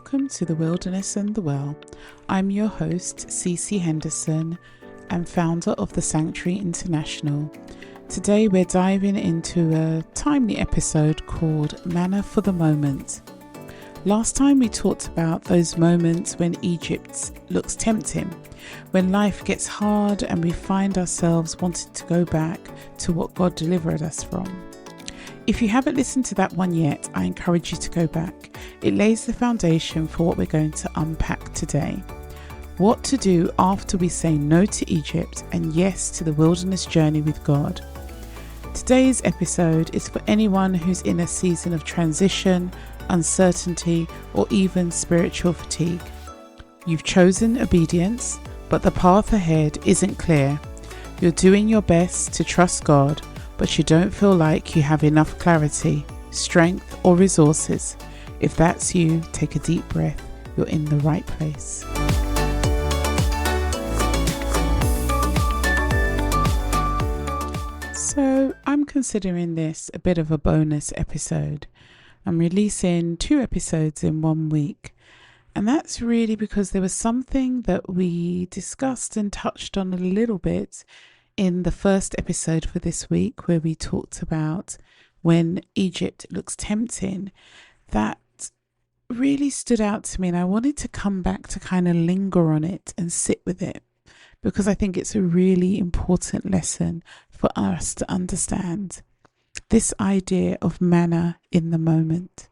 Welcome to the Wilderness and the Well. I'm your host, Cece Henderson, and founder of the Sanctuary International. Today we're diving into a timely episode called Manna for the Moment. Last time we talked about those moments when Egypt looks tempting, when life gets hard and we find ourselves wanting to go back to what God delivered us from. If you haven't listened to that one yet, I encourage you to go back. It lays the foundation for what we're going to unpack today. What to do after we say no to Egypt and yes to the wilderness journey with God. Today's episode is for anyone who's in a season of transition, uncertainty, or even spiritual fatigue. You've chosen obedience, but the path ahead isn't clear. You're doing your best to trust God, but you don't feel like you have enough clarity, strength, or resources. If that's you, take a deep breath. You're in the right place. So I'm considering this a bit of a bonus episode. I'm releasing 2 episodes in 1 week. And that's really because there was something that we discussed and touched on a little bit in the first episode for this week, where we talked about when Egypt looks tempting, that really stood out to me, and I wanted to come back to kind of linger on it and sit with it, because I think it's a really important lesson for us to understand this idea of manna in the moment.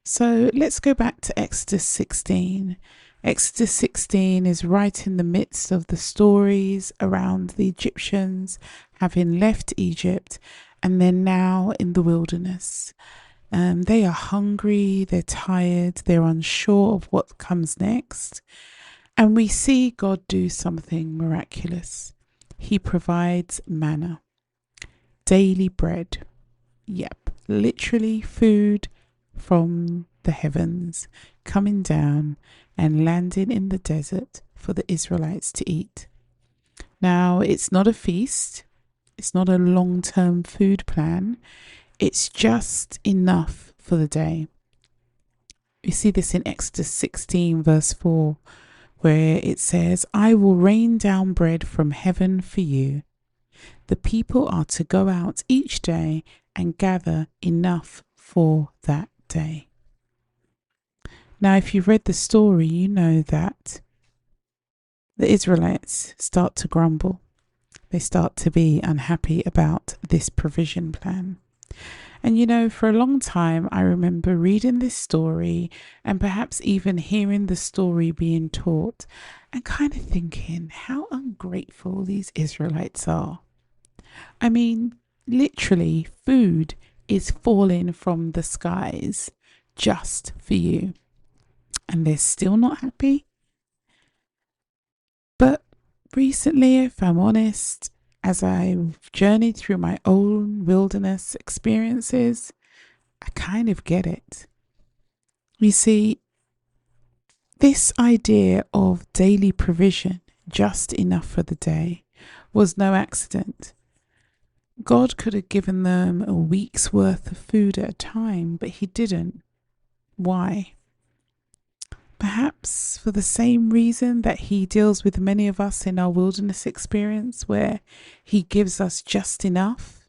So let's go back to Exodus 16. Exodus 16 is right in the midst of the stories around the Egyptians having left Egypt and they're now in the wilderness. They are hungry, they're tired, they're unsure of what comes next. And we see God do something miraculous. He provides manna, daily bread. Yep, literally food from the heavens coming down and landing in the desert for the Israelites to eat. Now, it's not a feast. It's not a long-term food plan. It's just enough for the day. We see this in Exodus 16 verse 4, where it says, "I will rain down bread from heaven for you. The people are to go out each day and gather enough for that day." Now, if you've read the story, you know that the Israelites start to grumble. They start to be unhappy about this provision plan. And you know, for a long time, I remember reading this story and perhaps even hearing the story being taught and kind of thinking how ungrateful these Israelites are. I mean, literally, food is falling from the skies just for you. And they're still not happy. But recently, if I'm honest, as I've journeyed through my own wilderness experiences, I kind of get it. You see, this idea of daily provision, just enough for the day, was no accident. God could have given them a week's worth of food at a time, but he didn't. Why? Perhaps for the same reason that he deals with many of us in our wilderness experience, where he gives us just enough.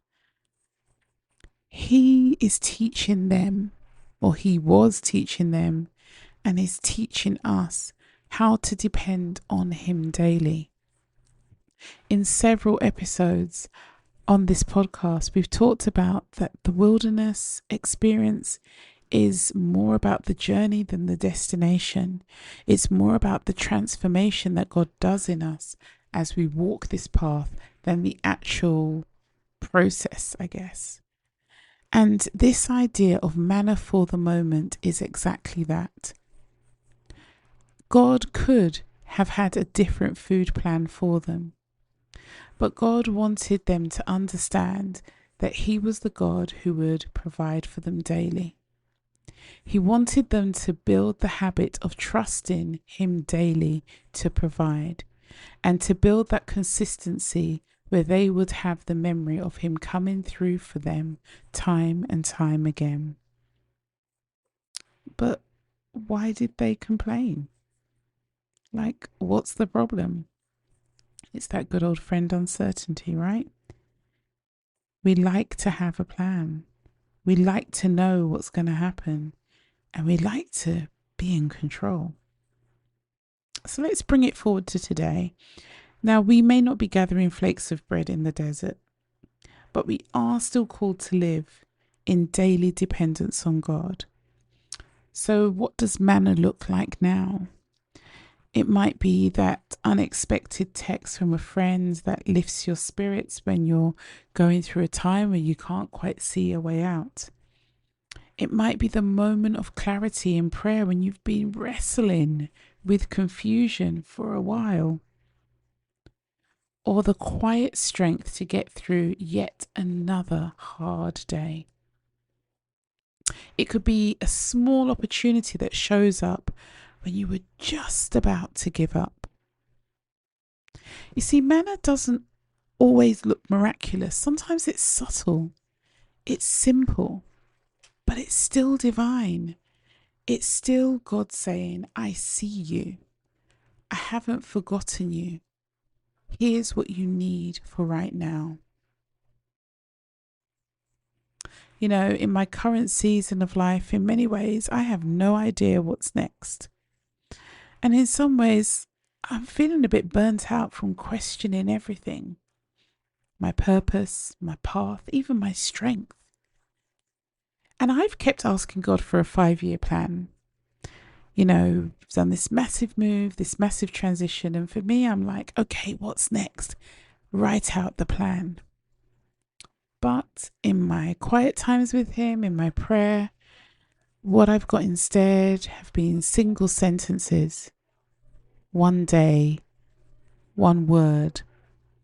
He is teaching them, or he was teaching them, and is teaching us how to depend on him daily. In several episodes on this podcast, we've talked about that the wilderness experience is more about the journey than the destination. It's more about the transformation that God does in us as we walk this path than the actual process, I guess. And this idea of manna for the moment is exactly that. God could have had a different food plan for them, but God wanted them to understand that he was the God who would provide for them daily. He wanted them to build the habit of trusting him daily to provide, and to build that consistency where they would have the memory of him coming through for them time and time again. But why did they complain? Like, what's the problem? It's that good old friend uncertainty, right? We like to have a plan. We like to know what's going to happen. And we like to be in control. So let's bring it forward to today. Now, we may not be gathering flakes of bread in the desert, but we are still called to live in daily dependence on God. So what does manna look like now? It might be that unexpected text from a friend that lifts your spirits when you're going through a time where you can't quite see a way out. It might be the moment of clarity in prayer when you've been wrestling with confusion for a while. Or the quiet strength to get through yet another hard day. It could be a small opportunity that shows up when you were just about to give up. You see, manna doesn't always look miraculous. Sometimes it's subtle, it's simple, but it's still divine. It's still God saying, I see you. I haven't forgotten you. Here's what you need for right now. You know, in my current season of life, in many ways, I have no idea what's next. And in some ways, I'm feeling a bit burnt out from questioning everything. My purpose, my path, even my strength. And I've kept asking God for a 5-year plan. You know, done this massive move, this massive transition. And for me, I'm like, okay, what's next? Write out the plan. But in my quiet times with Him, in my prayer, what I've got instead have been single sentences. One day, one word,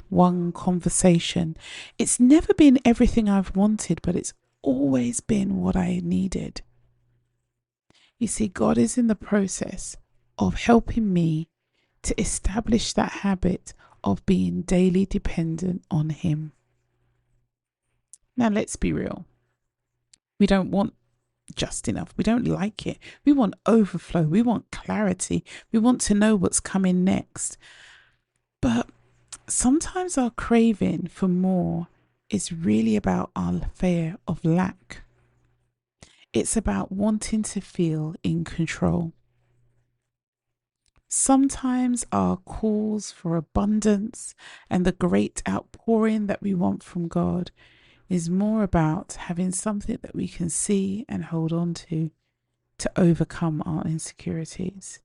one conversation. It's never been everything I've wanted, but it's always been what I needed. You see, God is in the process of helping me to establish that habit of being daily dependent on Him. Now, let's be real. We don't want just enough. We don't like it. We want overflow. We want clarity. We want to know what's coming next. But sometimes our craving for more is really about our fear of lack. It's about wanting to feel in control. Sometimes our calls for abundance and the great outpouring that we want from God is more about having something that we can see and hold on to overcome our insecurities.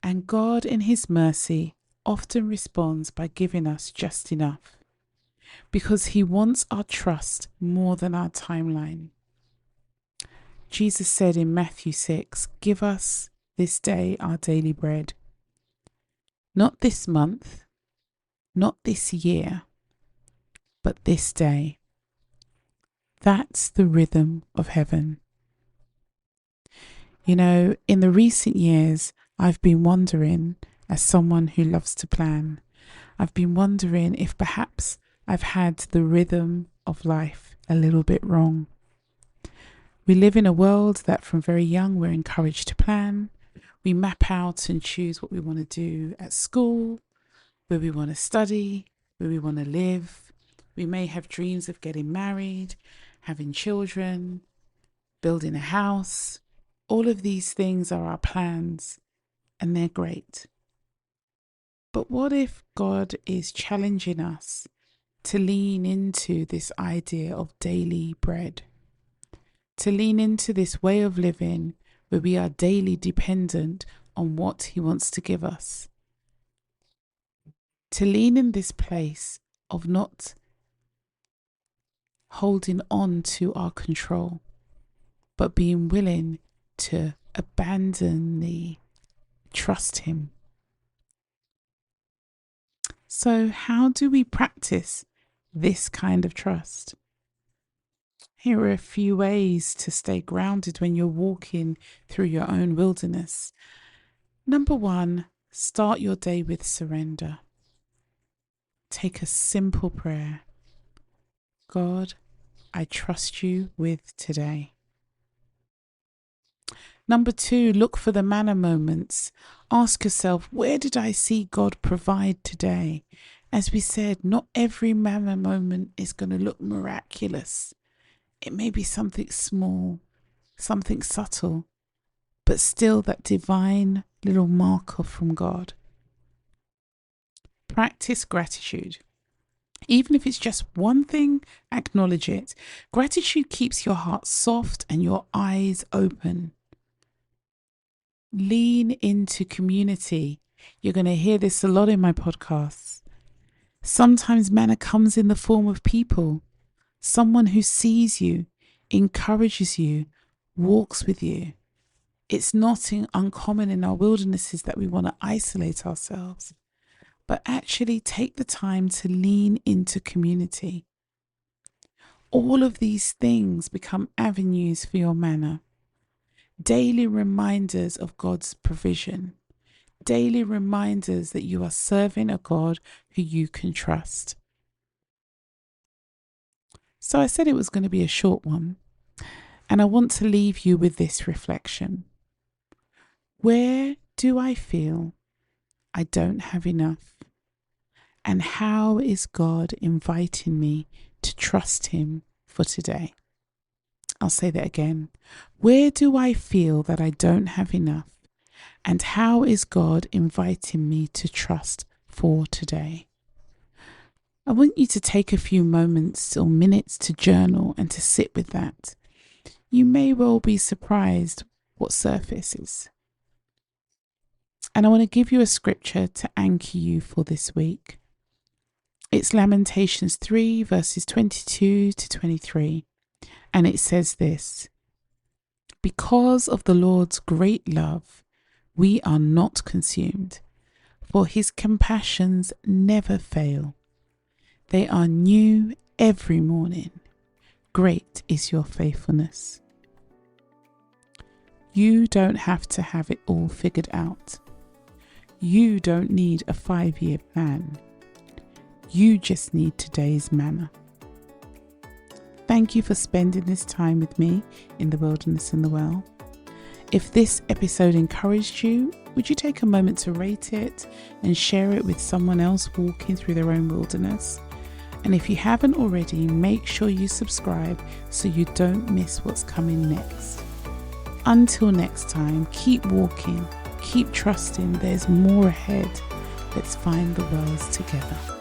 And God, in His mercy, often responds by giving us just enough, because He wants our trust more than our timeline. Jesus said in Matthew 6, give us this day our daily bread. Not this month, not this year, but this day. That's the rhythm of heaven. You know, in the recent years, I've been wondering, as someone who loves to plan, I've been wondering if perhaps I've had the rhythm of life a little bit wrong. We live in a world that from very young we're encouraged to plan. We map out and choose what we want to do at school, where we want to study, where we want to live. We may have dreams of getting married, having children, building a house. All of these things are our plans, and they're great. But what if God is challenging us to lean into this idea of daily bread? To lean into this way of living where we are daily dependent on what He wants to give us. To lean in this place of not holding on to our control, but being willing to abandonly trust Him. So how do we practice this kind of trust? Here are a few ways to stay grounded when you're walking through your own wilderness. Number 1, start your day with surrender. Take a simple prayer. God, I trust you with today. Number 2, look for the manna moments. Ask yourself, where did I see God provide today? As we said, not every manna moment is going to look miraculous. It may be something small, something subtle, but still that divine little marker from God. Practice gratitude. Even if it's just one thing, acknowledge it. Gratitude keeps your heart soft and your eyes open. Lean into community. You're going to hear this a lot in my podcasts. Sometimes manna comes in the form of people. Someone who sees you, encourages you, walks with you. It's not uncommon in our wildernesses that we want to isolate ourselves, but actually take the time to lean into community. All of these things become avenues for your manna. Daily reminders of God's provision. Daily reminders that you are serving a God who you can trust. So I said it was going to be a short one, and I want to leave you with this reflection. Where do I feel I don't have enough? And how is God inviting me to trust Him for today? I'll say that again. Where do I feel that I don't have enough? And how is God inviting me to trust for today? I want you to take a few moments or minutes to journal and to sit with that. You may well be surprised what surfaces. And I want to give you a scripture to anchor you for this week. It's Lamentations 3 verses 22 to 23. And it says this: because of the Lord's great love, we are not consumed, for His compassions never fail. They are new every morning. Great is your faithfulness. You don't have to have it all figured out. You don't need a 5-year plan. You just need today's manna. Thank you for spending this time with me in the wilderness and the well. If this episode encouraged you, would you take a moment to rate it and share it with someone else walking through their own wilderness? And if you haven't already, make sure you subscribe so you don't miss what's coming next. Until next time, keep walking, keep trusting. There's more ahead. Let's find the wells together.